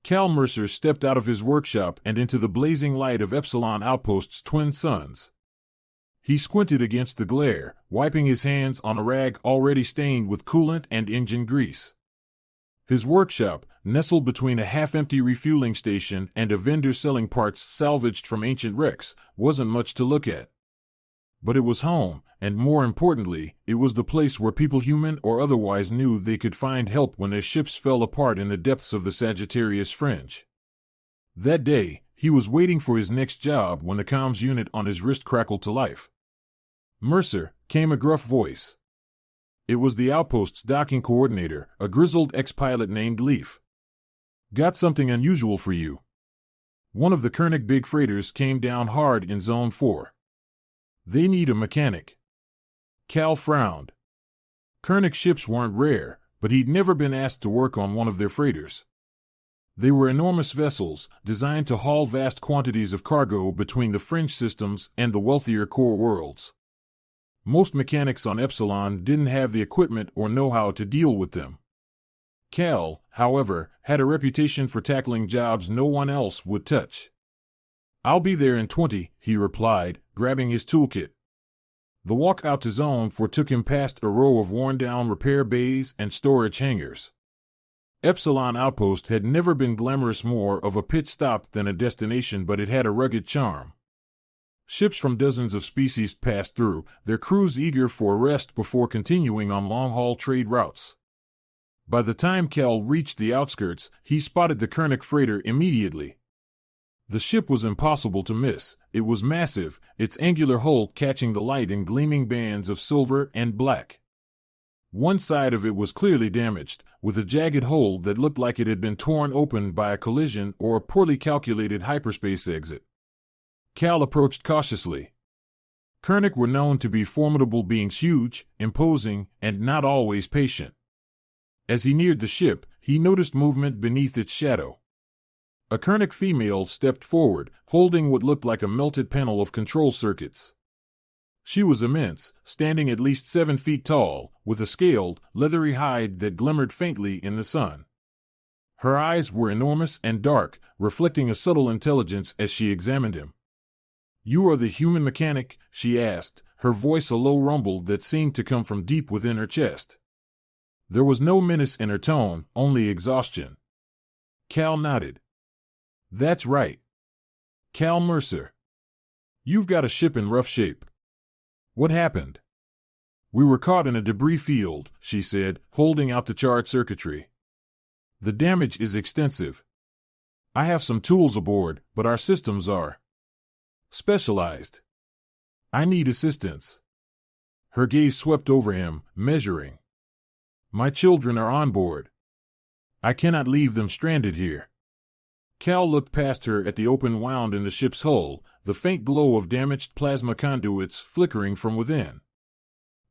Cal Mercer stepped out of his workshop and into the blazing light of Epsilon Outpost's twin suns. He squinted against the glare, wiping his hands on a rag already stained with coolant and engine grease. His workshop, nestled between a half-empty refueling station and a vendor selling parts salvaged from ancient wrecks, wasn't much to look at. But it was home, and more importantly, it was the place where people human or otherwise knew they could find help when their ships fell apart in the depths of the Sagittarius Fringe. That day, he was waiting for his next job when the comms unit on his wrist crackled to life. "Mercer," came a gruff voice. It was the outpost's docking coordinator, a grizzled ex-pilot named Leaf. "Got something unusual for you." One of the Koenig big freighters came down hard in Zone 4. "They need a mechanic." Cal frowned. Koenig ships weren't rare, but he'd never been asked to work on one of their freighters. They were enormous vessels, designed to haul vast quantities of cargo between the fringe systems and the wealthier core worlds. Most mechanics on Epsilon didn't have the equipment or know-how to deal with them. Cal, however, had a reputation for tackling jobs no one else would touch. "I'll be there in 20, he replied, grabbing his toolkit. The walk out to Zone 4 took him past a row of worn-down repair bays and storage hangars. Epsilon Outpost had never been glamorous more of a pit stop than a destination, but it had a rugged charm. Ships from dozens of species passed through, their crews eager for a rest before continuing on long-haul trade routes. By the time Cal reached the outskirts, he spotted the Koenig freighter immediately. The ship was impossible to miss. It was massive, its angular hull catching the light in gleaming bands of silver and black. One side of it was clearly damaged, with a jagged hole that looked like it had been torn open by a collision or a poorly calculated hyperspace exit. Cal approached cautiously. Koenig were known to be formidable beings, huge, imposing, and not always patient. As he neared the ship, he noticed movement beneath its shadow. A Koenig female stepped forward, holding what looked like a melted panel of control circuits. She was immense, standing at least 7 feet tall, with a scaled, leathery hide that glimmered faintly in the sun. Her eyes were enormous and dark, reflecting a subtle intelligence as she examined him. "You are the human mechanic?" she asked, her voice a low rumble that seemed to come from deep within her chest. There was no menace in her tone, only exhaustion. Cal nodded. "That's right. Cal Mercer. You've got a ship in rough shape. What happened?" "We were caught in a debris field," she said, holding out the charred circuitry. "The damage is extensive. I have some tools aboard, but our systems are specialized. I need assistance." Her gaze swept over him, measuring. "My children are on board. I cannot leave them stranded here." Cal looked past her at the open wound in the ship's hull, the faint glow of damaged plasma conduits flickering from within.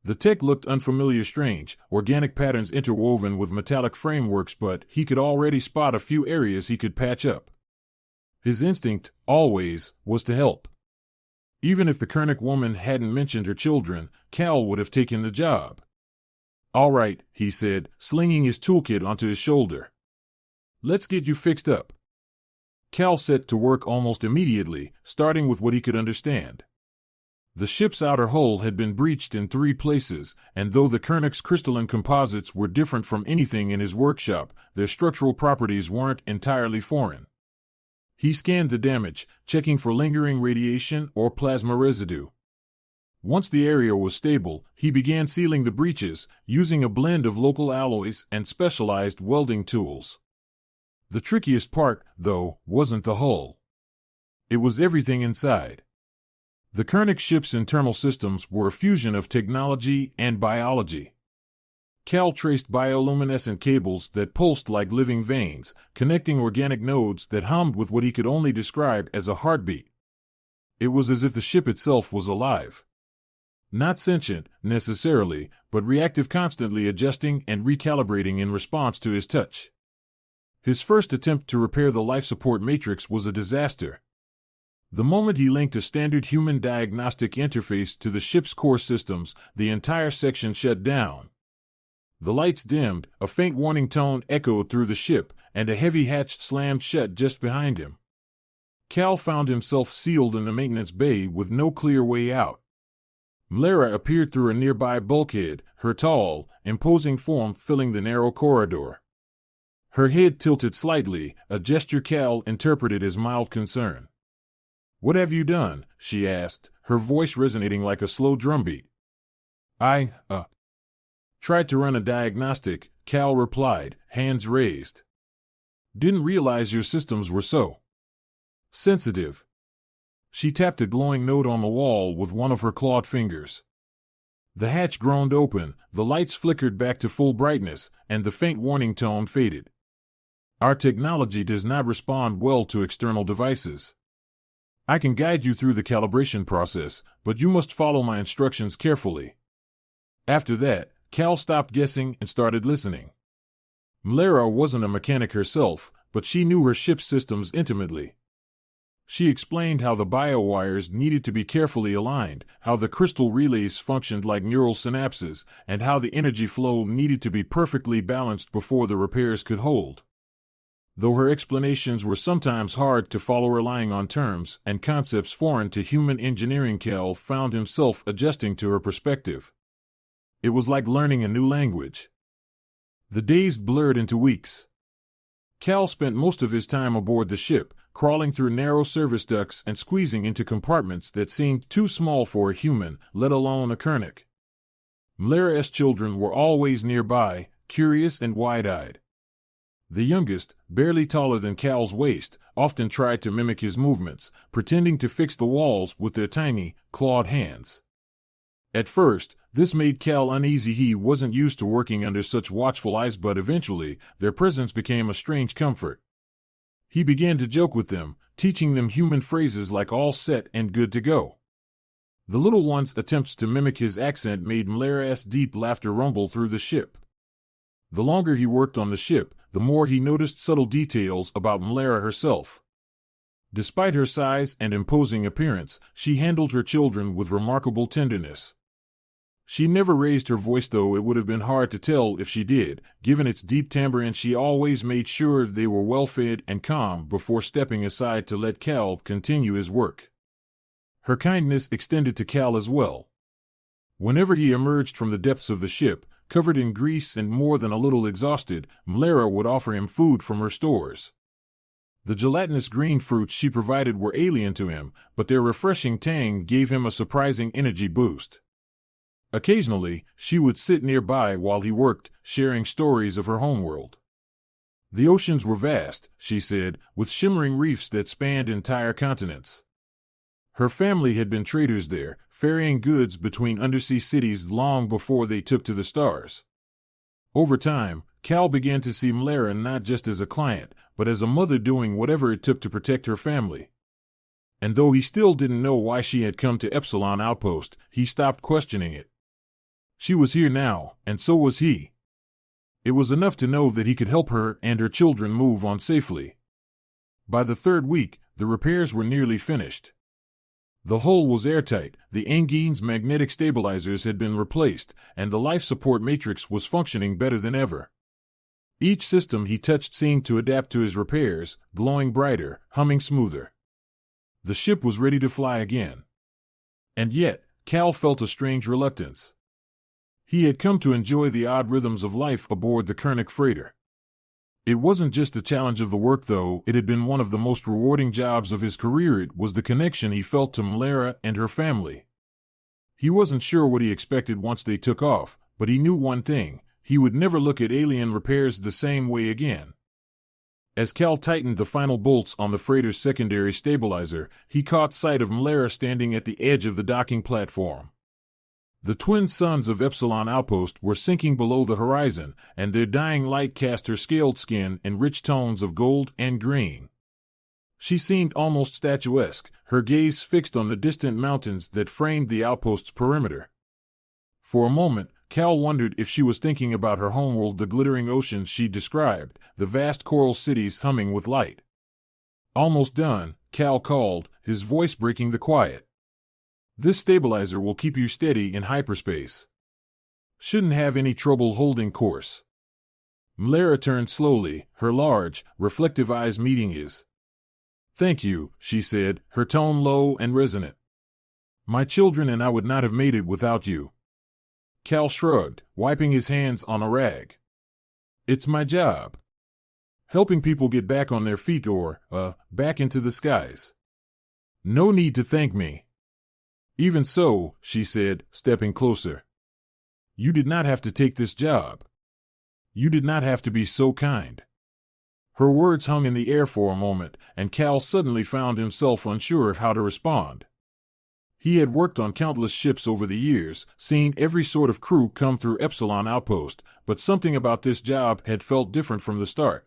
The tech looked unfamiliar, strange, organic patterns interwoven with metallic frameworks, but he could already spot a few areas he could patch up. His instinct, always, was to help. Even if the Koenig woman hadn't mentioned her children, Cal would have taken the job. "All right," he said, slinging his toolkit onto his shoulder. "Let's get you fixed up." Cal set to work almost immediately, starting with what he could understand. The ship's outer hull had been breached in 3 places, and though the Koenig's crystalline composites were different from anything in his workshop, their structural properties weren't entirely foreign. He scanned the damage, checking for lingering radiation or plasma residue. Once the area was stable, he began sealing the breaches, using a blend of local alloys and specialized welding tools. The trickiest part, though, wasn't the hull. It was everything inside. The Koenig ship's internal systems were a fusion of technology and biology. Cal traced bioluminescent cables that pulsed like living veins, connecting organic nodes that hummed with what he could only describe as a heartbeat. It was as if the ship itself was alive. Not sentient, necessarily, but reactive, constantly adjusting and recalibrating in response to his touch. His first attempt to repair the life support matrix was a disaster. The moment he linked a standard human diagnostic interface to the ship's core systems, the entire section shut down. The lights dimmed, a faint warning tone echoed through the ship, and a heavy hatch slammed shut just behind him. Cal found himself sealed in the maintenance bay with no clear way out. Mlara appeared through a nearby bulkhead, her tall, imposing form filling the narrow corridor. Her head tilted slightly, a gesture Cal interpreted as mild concern. "What have you done?" she asked, her voice resonating like a slow drumbeat. "I tried to run a diagnostic," Cal replied, hands raised. "Didn't realize your systems were so sensitive." She tapped a glowing note on the wall with one of her clawed fingers. The hatch groaned open, the lights flickered back to full brightness, and the faint warning tone faded. "Our technology does not respond well to external devices. I can guide you through the calibration process, but you must follow my instructions carefully." After that, Cal stopped guessing and started listening. Mlara wasn't a mechanic herself, but she knew her ship's systems intimately. She explained how the biowires needed to be carefully aligned, how the crystal relays functioned like neural synapses, and how the energy flow needed to be perfectly balanced before the repairs could hold. Though her explanations were sometimes hard to follow, relying on terms and concepts foreign to human engineering, Cal found himself adjusting to her perspective. It was like learning a new language. The days blurred into weeks. Cal spent most of his time aboard the ship, crawling through narrow service ducts and squeezing into compartments that seemed too small for a human, let alone a Kernic. Mlara's children were always nearby, curious and wide-eyed. The youngest, barely taller than Cal's waist, often tried to mimic his movements, pretending to fix the walls with their tiny, clawed hands. At first, this made Cal uneasy. He wasn't used to working under such watchful eyes, but eventually, their presence became a strange comfort. He began to joke with them, teaching them human phrases like "all set" and "good to go." The little one's attempts to mimic his accent made Mlara's deep laughter rumble through the ship. The longer he worked on the ship, the more he noticed subtle details about Mlara herself. Despite her size and imposing appearance, she handled her children with remarkable tenderness. She never raised her voice, though it would have been hard to tell if she did, given its deep timbre, and she always made sure they were well-fed and calm before stepping aside to let Cal continue his work. Her kindness extended to Cal as well. Whenever he emerged from the depths of the ship, covered in grease and more than a little exhausted, Mlara would offer him food from her stores. The gelatinous green fruits she provided were alien to him, but their refreshing tang gave him a surprising energy boost. Occasionally, she would sit nearby while he worked, sharing stories of her homeworld. The oceans were vast, she said, with shimmering reefs that spanned entire continents. Her family had been traders there, ferrying goods between undersea cities long before they took to the stars. Over time, Cal began to see Mlara not just as a client, but as a mother doing whatever it took to protect her family. And though he still didn't know why she had come to Epsilon Outpost, he stopped questioning it. She was here now, and so was he. It was enough to know that he could help her and her children move on safely. By the third week, the repairs were nearly finished. The hull was airtight, the engine's magnetic stabilizers had been replaced, and the life support matrix was functioning better than ever. Each system he touched seemed to adapt to his repairs, glowing brighter, humming smoother. The ship was ready to fly again. And yet, Cal felt a strange reluctance. He had come to enjoy the odd rhythms of life aboard the Kernic freighter. It wasn't just the challenge of the work, though. It had been one of the most rewarding jobs of his career. It was the connection he felt to Mlara and her family. He wasn't sure what he expected once they took off, but he knew one thing: he would never look at alien repairs the same way again. As Cal tightened the final bolts on the freighter's secondary stabilizer, he caught sight of Mlara standing at the edge of the docking platform. The twin suns of Epsilon Outpost were sinking below the horizon, and their dying light cast her scaled skin in rich tones of gold and green. She seemed almost statuesque, her gaze fixed on the distant mountains that framed the outpost's perimeter. For a moment, Cal wondered if she was thinking about her homeworld, the glittering oceans she described, the vast coral cities humming with light. "Almost done," Cal called, his voice breaking the quiet. "This stabilizer will keep you steady in hyperspace." Shouldn't have any trouble holding course. Mlara turned slowly, her large, reflective eyes meeting his. Thank you, she said, her tone low and resonant. My children and I would not have made it without you. Cal shrugged, wiping his hands on a rag. It's my job. Helping people get back on their feet or, back into the skies. No need to thank me. Even so, she said, stepping closer. You did not have to take this job. You did not have to be so kind. Her words hung in the air for a moment, and Cal suddenly found himself unsure of how to respond. He had worked on countless ships over the years, seen every sort of crew come through Epsilon Outpost, but something about this job had felt different from the start.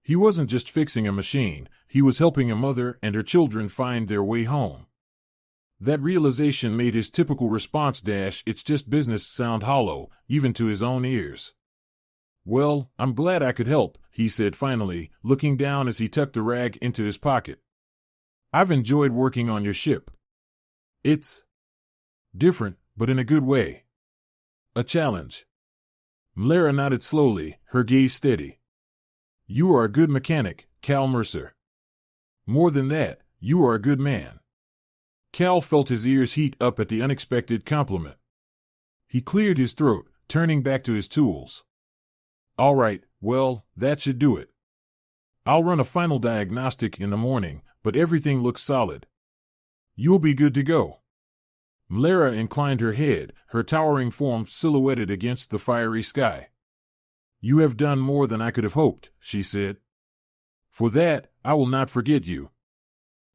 He wasn't just fixing a machine, he was helping a mother and her children find their way home. That realization made his typical response "It's just business" sound hollow, even to his own ears. Well, I'm glad I could help, he said finally, looking down as he tucked the rag into his pocket. I've enjoyed working on your ship. It's different, but in a good way. A challenge. Mlara nodded slowly, her gaze steady. You are a good mechanic, Cal Mercer. More than that, you are a good man. Cal felt his ears heat up at the unexpected compliment. He cleared his throat, turning back to his tools. All right, well, that should do it. I'll run a final diagnostic in the morning, but everything looks solid. You'll be good to go. Mlara inclined her head, her towering form silhouetted against the fiery sky. You have done more than I could have hoped, she said. For that, I will not forget you.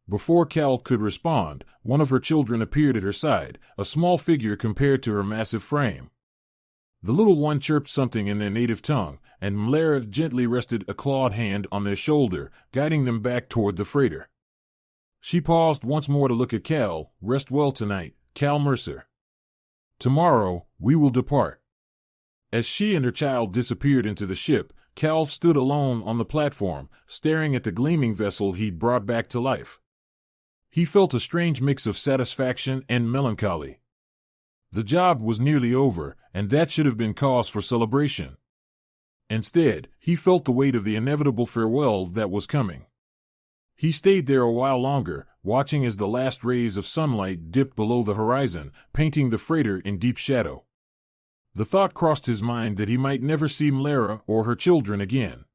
Before Cal could respond, one of her children appeared at her side, a small figure compared to her massive frame. The little one chirped something in their native tongue, and Mlara gently rested a clawed hand on their shoulder, guiding them back toward the freighter. She paused once more to look at Cal. Rest well tonight, Cal Mercer. Tomorrow, we will depart. As she and her child disappeared into the ship, Cal stood alone on the platform, staring at the gleaming vessel he'd brought back to life. He felt a strange mix of satisfaction and melancholy. The job was nearly over, and that should have been cause for celebration. Instead, he felt the weight of the inevitable farewell that was coming. He stayed there a while longer, watching as the last rays of sunlight dipped below the horizon, painting the freighter in deep shadow. The thought crossed his mind that he might never see Mlara or her children again.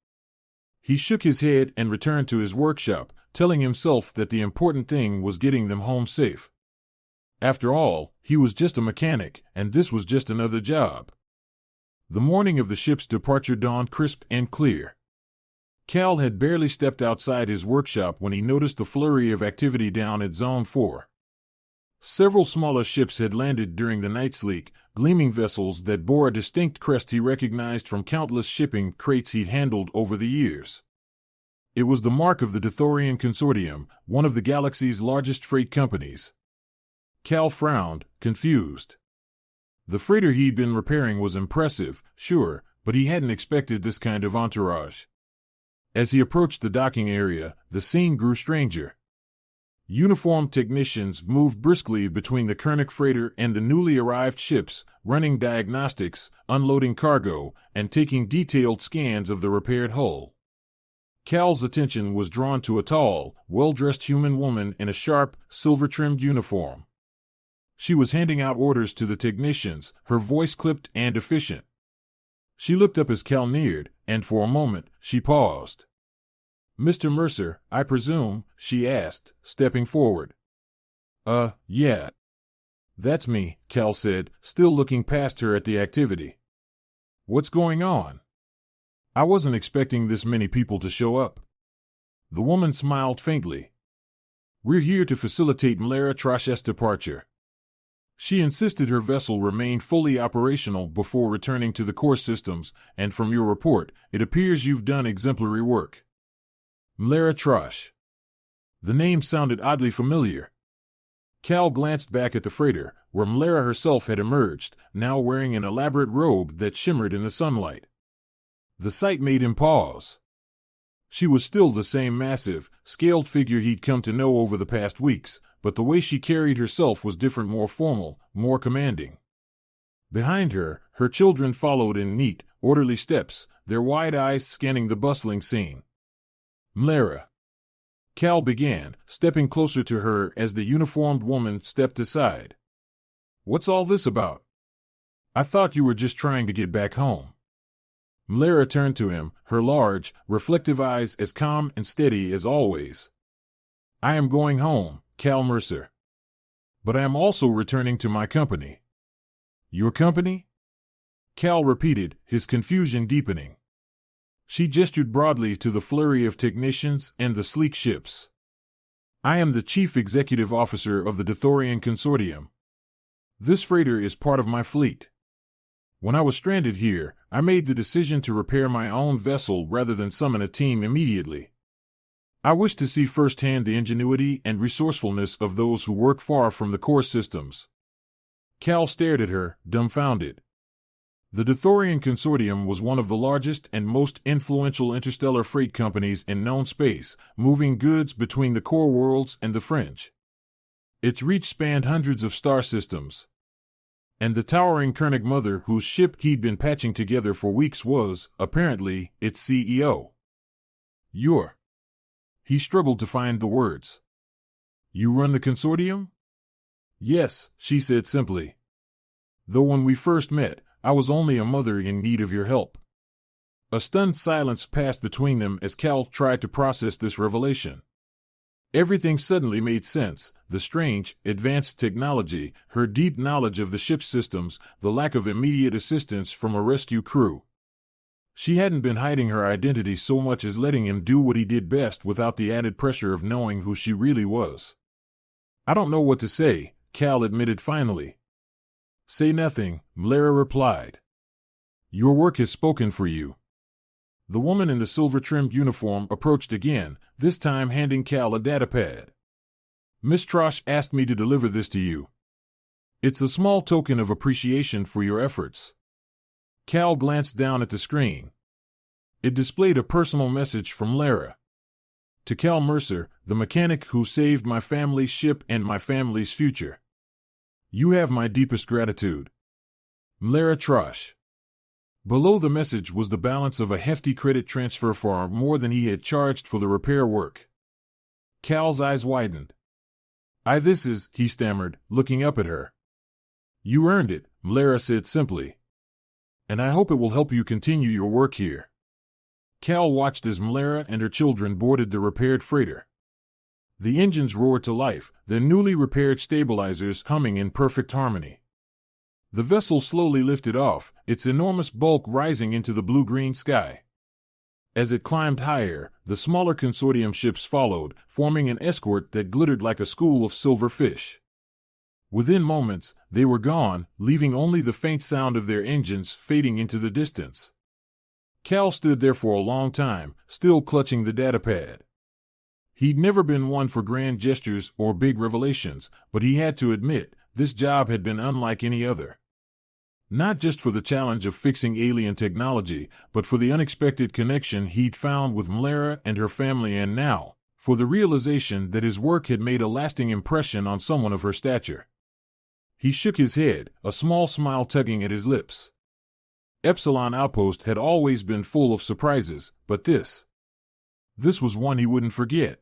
He shook his head and returned to his workshop, telling himself that the important thing was getting them home safe. After all, he was just a mechanic, and this was just another job. The morning of the ship's departure dawned crisp and clear. Cal had barely stepped outside his workshop when he noticed a flurry of activity down at Zone 4. Several smaller ships had landed during the night sleek, gleaming vessels that bore a distinct crest he recognized from countless shipping crates he'd handled over the years. It was the mark of the Dystopian Consortium, one of the galaxy's largest freight companies. Cal frowned, confused. The freighter he'd been repairing was impressive, sure, but he hadn't expected this kind of entourage. As he approached the docking area, the scene grew stranger. Uniformed technicians moved briskly between the Kernick freighter and the newly arrived ships, running diagnostics, unloading cargo, and taking detailed scans of the repaired hull. Cal's attention was drawn to a tall, well-dressed human woman in a sharp, silver-trimmed uniform. She was handing out orders to the technicians, her voice clipped and efficient. She looked up as Cal neared, and for a moment, she paused. Mr. Mercer, I presume, she asked, stepping forward. Yeah. That's me, Cal said, still looking past her at the activity. What's going on? I wasn't expecting this many people to show up. The woman smiled faintly. We're here to facilitate Mlara Trash's departure. She insisted her vessel remain fully operational before returning to the core systems, and from your report, it appears you've done exemplary work. Mlara Trash. The name sounded oddly familiar. Cal glanced back at the freighter, where Mlara herself had emerged, now wearing an elaborate robe that shimmered in the sunlight. The sight made him pause. She was still the same massive, scaled figure he'd come to know over the past weeks, but the way she carried herself was different, more formal, more commanding. Behind her, her children followed in neat, orderly steps, their wide eyes scanning the bustling scene. Mlara. Cal began, stepping closer to her as the uniformed woman stepped aside. What's all this about? I thought you were just trying to get back home. Mlara turned to him, her large, reflective eyes as calm and steady as always. I am going home, Cal Mercer. But I am also returning to my company. Your company? Cal repeated, his confusion deepening. She gestured broadly to the flurry of technicians and the sleek ships. I am the chief executive officer of the Dystopian Consortium. This freighter is part of my fleet. When I was stranded here, I made the decision to repair my own vessel rather than summon a team immediately. I wish to see firsthand the ingenuity and resourcefulness of those who work far from the core systems. Cal stared at her, dumbfounded. The Dystopian Consortium was one of the largest and most influential interstellar freight companies in known space, moving goods between the core worlds and the fringe. Its reach spanned hundreds of star systems. And the towering Koenig mother whose ship he'd been patching together for weeks was, apparently, its CEO. You're... He struggled to find the words. You run the consortium? Yes, she said simply. Though when we first met, I was only a mother in need of your help. A stunned silence passed between them as Cal tried to process this revelation. Everything suddenly made sense, the strange, advanced technology, her deep knowledge of the ship's systems, the lack of immediate assistance from a rescue crew. She hadn't been hiding her identity so much as letting him do what he did best without the added pressure of knowing who she really was. I don't know what to say, Cal admitted finally. Say nothing, Mlara replied. Your work has spoken for you. The woman in the silver-trimmed uniform approached again, this time handing Cal a datapad. Miss Trosh asked me to deliver this to you. It's a small token of appreciation for your efforts. Cal glanced down at the screen. It displayed a personal message from Mlara. To Cal Mercer, the mechanic who saved my family's ship and my family's future. You have my deepest gratitude. Mlara Trosh. Below the message was the balance of a hefty credit transfer for more than he had charged for the repair work. Cal's eyes widened. This is, he stammered, looking up at her. You earned it, Mlara said simply. And I hope it will help you continue your work here. Cal watched as Mlara and her children boarded the repaired freighter. The engines roared to life, their newly repaired stabilizers humming in perfect harmony. The vessel slowly lifted off, its enormous bulk rising into the blue-green sky. As it climbed higher, the smaller consortium ships followed, forming an escort that glittered like a school of silver fish. Within moments, they were gone, leaving only the faint sound of their engines fading into the distance. Cal stood there for a long time, still clutching the datapad. He'd never been one for grand gestures or big revelations, but he had to admit, this job had been unlike any other. Not just for the challenge of fixing alien technology, but for the unexpected connection he'd found with Mlara and her family, and now, for the realization that his work had made a lasting impression on someone of her stature. He shook his head, a small smile tugging at his lips. Epsilon Outpost had always been full of surprises, but this was one he wouldn't forget.